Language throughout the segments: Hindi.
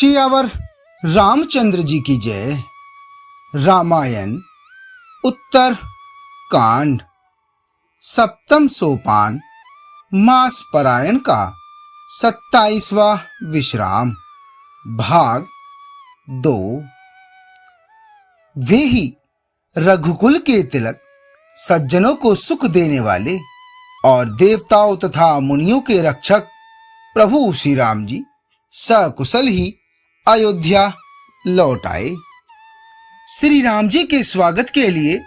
सियावर रामचंद्र जी की जय। रामायण उत्तर कांड सप्तम सोपान मास परायण का 27वां विश्राम भाग 2। वे ही रघुकुल के तिलक, सज्जनों को सुख देने वाले और देवताओं तथा मुनियों के रक्षक प्रभु श्री राम जी सकुशल ही अयोध्या लौट आए। श्री राम जी के स्वागत के लिए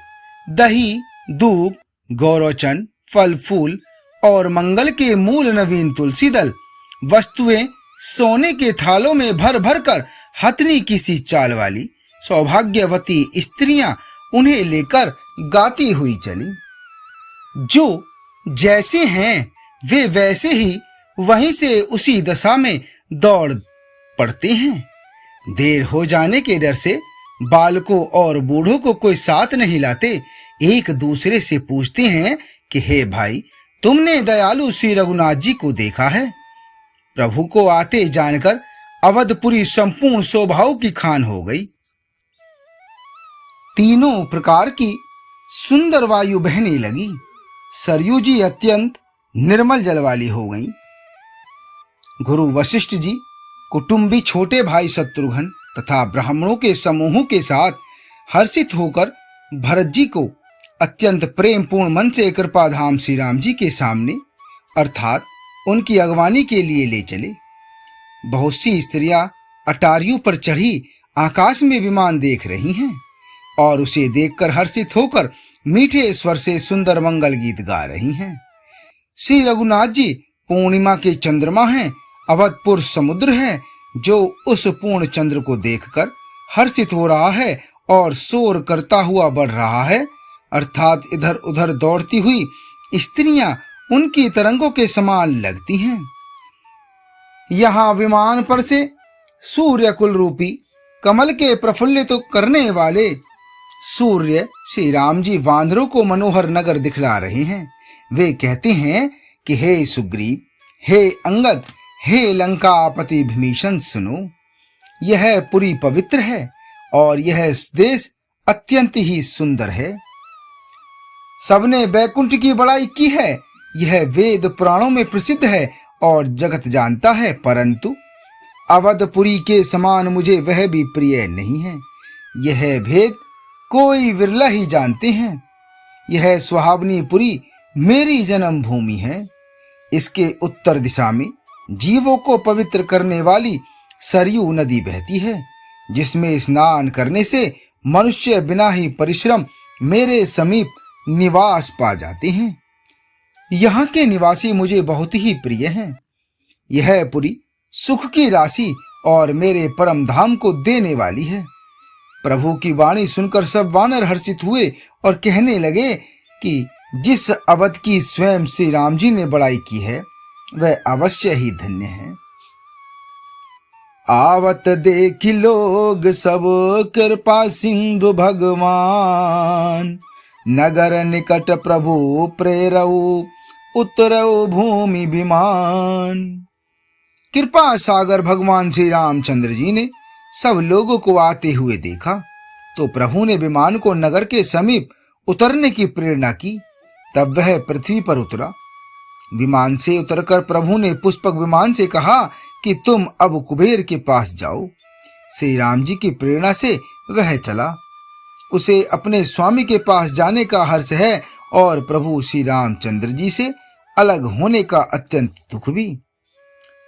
दही, दूध, गौरोचन, फल फूल और मंगल के मूल नवीन तुलसी दल वस्तुएं सोने के थालों में भर भर कर हथनी की सी चाल वाली सौभाग्यवती स्त्रियां उन्हें लेकर गाती हुई चली। जो जैसे हैं वे वैसे ही वहीं से उसी दशा में दौड़ पड़ते हैं। देर हो जाने के डर से बालकों और बूढ़ों को कोई साथ नहीं लाते। एक दूसरे से पूछते हैं कि हे भाई, तुमने दयालु श्री रघुनाथ जी को देखा है? प्रभु को आते जानकर अवधपुरी संपूर्ण स्वभाव की खान हो गई। तीनों प्रकार की सुंदर वायु बहने लगी। सरयू जी अत्यंत निर्मल जल वाली हो गई। गुरु वशिष्ठ जी कुटुंबी छोटे भाई शत्रुघ्न तथा ब्राह्मणों के समूह के साथ हर्षित होकर भरत जी को अत्यंत प्रेम पूर्ण मन से कृपाधाम श्री राम जी के सामने अर्थात उनकी अगवानी के लिए ले चले। बहुत सी स्त्रियां अटारियों पर चढ़ी आकाश में विमान देख रही हैं और उसे देखकर हर्षित होकर मीठे स्वर से सुंदर मंगल गीत गा रही हैं। श्री रघुनाथ जी पूर्णिमा के चंद्रमा हैं, अवधपुर समुद्र है जो उस पूर्ण चंद्र को देखकर हर्षित हो रहा है और शोर करता हुआ बढ़ रहा है, अर्थात इधर उधर दौड़ती हुई स्त्रियां उनकी तरंगों के समान लगती हैं। यहाँ विमान पर से सूर्य कुल रूपी कमल के प्रफुल्लित करने वाले सूर्य श्री राम जी वानरों को मनोहर नगर दिखला रहे हैं। वे कहते हैं कि हे सुग्रीव, हे अंगद, हे लंकापति विभीषण, सुनो, यह पुरी पवित्र है और यह देश अत्यंत ही सुंदर है। सबने बैकुंठ की बड़ाई की है, यह वेद पुराणों में प्रसिद्ध है और जगत जानता है, परंतु अवधपुरी के समान मुझे वह भी प्रिय नहीं है। यह भेद कोई विरला ही जानते हैं। यह सुहावनी पुरी मेरी जन्म भूमि है। इसके उत्तर दिशा में जीवों को पवित्र करने वाली सरयू नदी बहती है, जिसमें स्नान करने से मनुष्य बिना ही परिश्रम मेरे समीप निवास पा जाते हैं। यहाँ के निवासी मुझे बहुत ही प्रिय हैं। यह पुरी सुख की राशि और मेरे परम धाम को देने वाली है। प्रभु की वाणी सुनकर सब वानर हर्षित हुए और कहने लगे कि जिस अवध की स्वयं श्री राम जी ने बड़ाई की है वह अवश्य ही धन्य है। आवत देखि लोग सब कृपा सिंधु भगवान, नगर निकट प्रभु प्रेरऊ उतरऊ भूमि विमान। कृपा सागर भगवान श्री रामचंद्र जी ने सब लोगों को आते हुए देखा तो प्रभु ने विमान को नगर के समीप उतरने की प्रेरणा की। तब वह पृथ्वी पर उतरा। विमान से उतरकर प्रभु ने पुष्पक विमान से कहा कि तुम अब कुबेर के पास जाओ। श्री राम जी की प्रेरणा से वह चला। उसे अपने स्वामी के पास जाने का हर्ष है और प्रभु श्री रामचंद्र जी से अलग होने का अत्यंत दुख भी।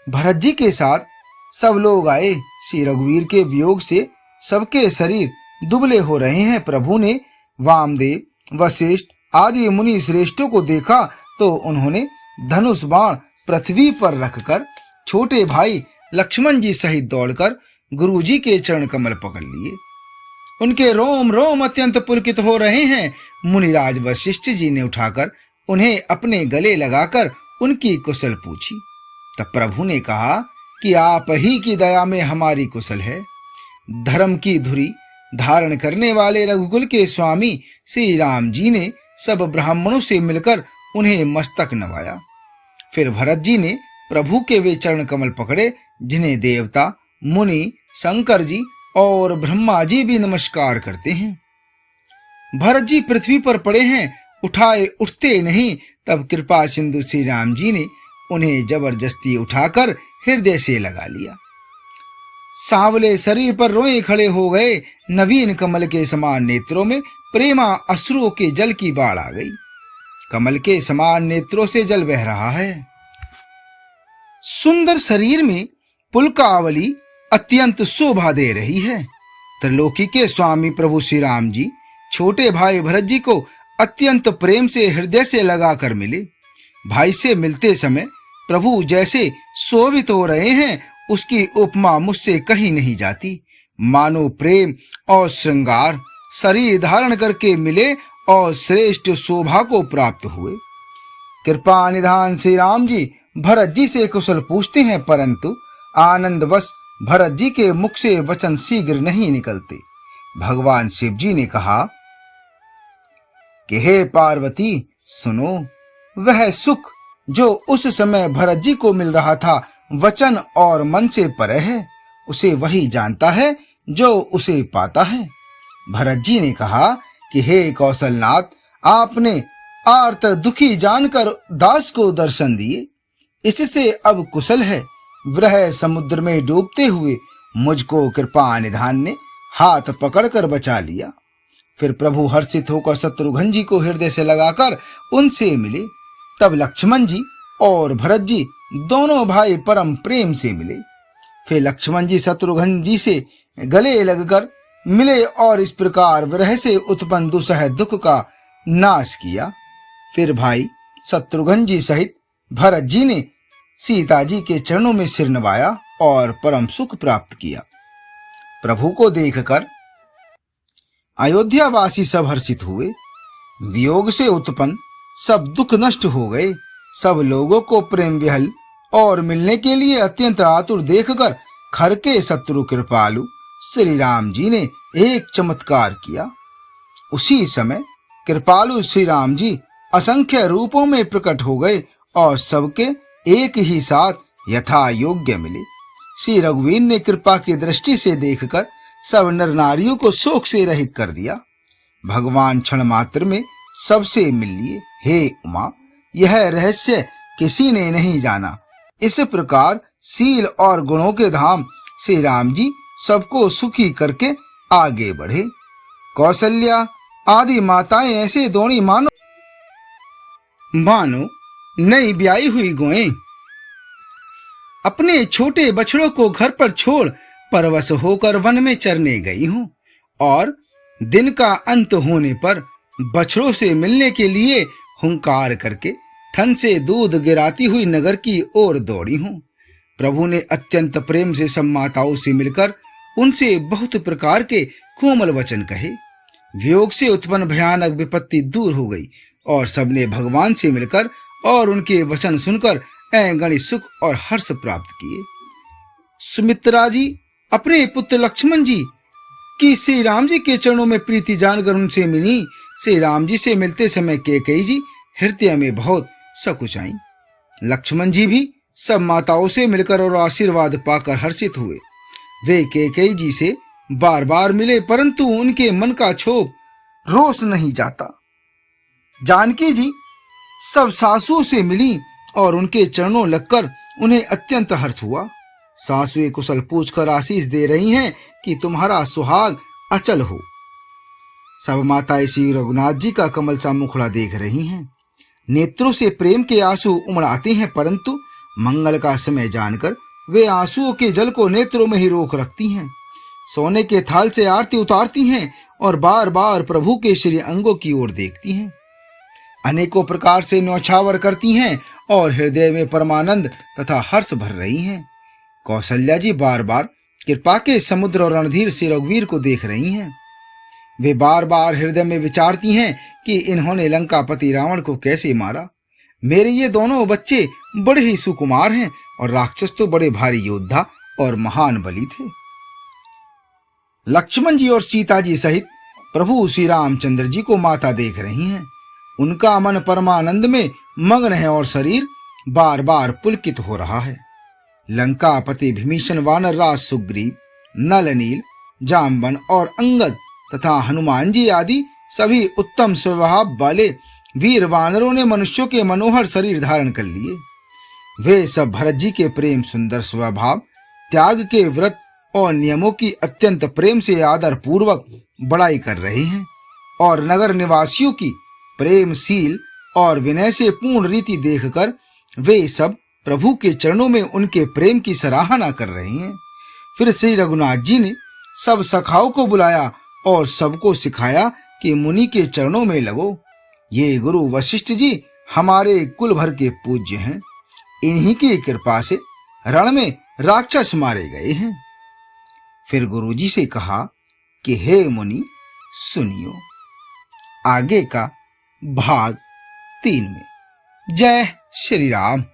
भरत जी के साथ सब लोग आए। श्री रघुवीर के वियोग से सबके शरीर दुबले हो रहे हैं। प्रभु ने वामदेव, वशिष्ठ आदि मुनि श्रेष्ठों को देखा तो उन्होंने धनुष बाण पृथ्वी पर रखकर छोटे भाई लक्ष्मण जी सहित दौड़कर गुरु जी के चरण कमल पकड़ लिए। उनके रोम रोम अत्यंत पुलकित हो रहे हैं। मुनिराज वशिष्ठ जी ने उठाकर उन्हें अपने गले लगाकर उनकी कुशल पूछी। तब प्रभु ने कहा कि आप ही की दया में हमारी कुशल है। धर्म की धुरी धारण करने वाले रघुकुल के स्वामी श्री राम जी ने सब ब्राह्मणों से मिलकर उन्हें मस्तक नवाया। फिर भरत जी ने प्रभु के वे चरण कमल पकड़े जिन्हें देवता मुनि, शंकर जी और ब्रह्मा जी भी नमस्कार करते हैं। भरत जी पृथ्वी पर पड़े हैं, उठाए उठते नहीं। तब कृपा सिंधु श्री राम जी ने उन्हें जबरदस्ती उठाकर हृदय से लगा लिया। सांवले शरीर पर रोए खड़े हो गए। नवीन कमल के समान नेत्रों में प्रेमा अश्रुओं के जल की बाढ़ आ गई। कमल के समान नेत्रों से जल बह रहा है। सुंदर शरीर में पुलकावली अत्यंत शोभा दे रही है। त्रिलोकी के स्वामी प्रभु श्री राम जी छोटे भाई भरत जी को अत्यंत प्रेम से हृदय से लगाकर मिले। भाई से मिलते समय प्रभु जैसे शोभित हो रहे हैं, उसकी उपमा मुझसे कहीं नहीं जाती। मानो प्रेम और श्रृंगार शरीर धारण करके मिले और श्रेष्ठ शोभा को प्राप्त हुए। कृपा निधान श्री राम जी भरत जी से कुशल पूछते हैं, परंतु आनंदवश भरत जी के मुख से वचन शीघ्र नहीं निकलते। भगवान शिव जी ने कहा कि हे पार्वती सुनो, वह सुख जो उस समय भरत जी को मिल रहा था वचन और मन से परे है। उसे वही जानता है जो उसे पाता है। भरत जी ने कहा कि हे कौशलनाथ, आपने आर्त दुखी जानकर दास को दर्शन दिए, इससे अब कुशल है। वह समुद्र में डूबते हुए मुझको कृपा निधान ने हाथ पकड़कर बचा लिया। फिर प्रभु हर्षित होकर शत्रुघ्न जी को हृदय से लगाकर उनसे मिले। तब लक्ष्मण जी और भरत जी दोनों भाई परम प्रेम से मिले। फिर लक्ष्मण जी शत्रुघ्न जी से गले लगकर मिले और इस प्रकार विरह से उत्पन्न दुसह दुख का नाश किया। फिर भाई शत्रुघ्न जी सहित भरत जी ने सीता जी के चरणों में सिर नवाया और परम सुख प्राप्त किया। प्रभु को देखकर अयोध्यावासी सब हर्षित हुए। वियोग से उत्पन्न सब दुख नष्ट हो गए। सब लोगों को प्रेम विहल और मिलने के लिए अत्यंत आतुर देखकर खर के शत्रु कृपालु श्री राम जी ने एक चमत्कार किया। उसी समय कृपालु श्री राम जी असंख्य रूपों में प्रकट हो गए और सबके एक ही साथ यथा योग्य मिले। श्री रघुवीर ने कृपा की दृष्टि से देखकर सब नर नारियों को शोक से रहित कर दिया। भगवान क्षण मात्र में सबसे मिल लिए। हे उमा, यह रहस्य किसी ने नहीं जाना। इस प्रकार शील और गुणों के धाम श्री राम जी सबको सुखी करके आगे बढ़े। कौशल्या आदि माताएं ऐसे दौड़ी मानो नई ब्याई हुई गोएं। अपने छोटे बछड़ों को घर पर छोड़ परवश होकर वन में चरने गई हूं और दिन का अंत होने पर बछड़ों से मिलने के लिए हुंकार करके थन से दूध गिराती हुई नगर की ओर दौड़ी हूं। प्रभु ने अत्यंत प्रेम से सब माताओं से मिलकर उनसे बहुत प्रकार के कोमल वचन कहे। वियोग से उत्पन्न भयानक विपत्ति दूर हो गई और सबने भगवान से मिलकर और उनके वचन सुनकर अगणित सुख और हर्ष प्राप्त किए। सुमित्रा जी अपने पुत्र लक्ष्मण जी की श्री राम जी के चरणों में प्रीति जानकर उनसे मिली। श्री राम जी से मिलते समय कैकेयी जी हृदय में बहुत सकुचाई। लक्ष्मण जी भी सब माताओं से मिलकर और आशीर्वाद पाकर हर्षित हुए। वे कैकेयी जी से बार बार मिले, परंतु उनके मन का क्षोभ रोष नहीं जाता। जानकी जी सब सासुओं से मिली और उनके चरणों लगकर उन्हें अत्यंत हर्ष हुआ। सासुएं कुशल पूछकर आशीष दे रही हैं कि तुम्हारा सुहाग अचल हो। सब माताएं श्री रघुनाथ जी का कमल सा मुखड़ा देख रही हैं। नेत्रों से प्रेम के आंसू उमड़ आते हैं, परंतु मंगल का समय जानकर वे आंसुओं के जल को नेत्रों में ही रोक रखती हैं। सोने के थाल से आरती उतारती हैं और बार बार प्रभु के श्री अंगों की ओर देखती हैं। अनेकों प्रकार से न्यौछावर करती हैं और हृदय में परमानंद तथा हर्ष भर रही हैं। कौशल्या जी बार बार कृपा के समुद्र और रणधीर श्री रघुवीर को देख रही हैं। वे बार बार हृदय में विचारती हैं कि इन्होंने लंकापति रावण को कैसे मारा। मेरे ये दोनों बच्चे बड़े ही सुकुमार हैं और राक्षस तो बड़े भारी योद्धा और महान बली थे। लक्ष्मण जी और सीता जी सहित प्रभु श्री रामचंद्र जी को माता देख रही हैं। उनका मन परमानंद में मग्न है और शरीर बार बार पुलकित हो रहा है। लंकापति विभीषण, वानरराज सुग्रीव, नल, नील, जाम्बन और अंगद तथा हनुमान जी आदि सभी उत्तम स्वभाव वाले वीर वानरों ने मनुष्यों के मनोहर शरीर धारण कर लिए। वे सब भरत जी के प्रेम, सुंदर स्वभाव, त्याग के व्रत और नियमों की अत्यंत प्रेम से आदर पूर्वक बड़ाई कर रहे हैं और नगर निवासियों की प्रेमशील और विनय से पूर्ण रीति देखकर वे सब प्रभु के चरणों में उनके प्रेम की सराहना कर रहे हैं। फिर श्री रघुनाथ जी ने सब सखाओं को बुलाया और सबको सिखाया कि मुनि के चरणों में लगो। ये गुरु वशिष्ठ जी हमारे कुल भर के पूज्य हैं। इन्हीं की कृपा से रण में राक्षस मारे गए हैं। फिर गुरुजी से कहा कि हे मुनि, सुनियो आगे का भाग 3 में। जय श्री राम।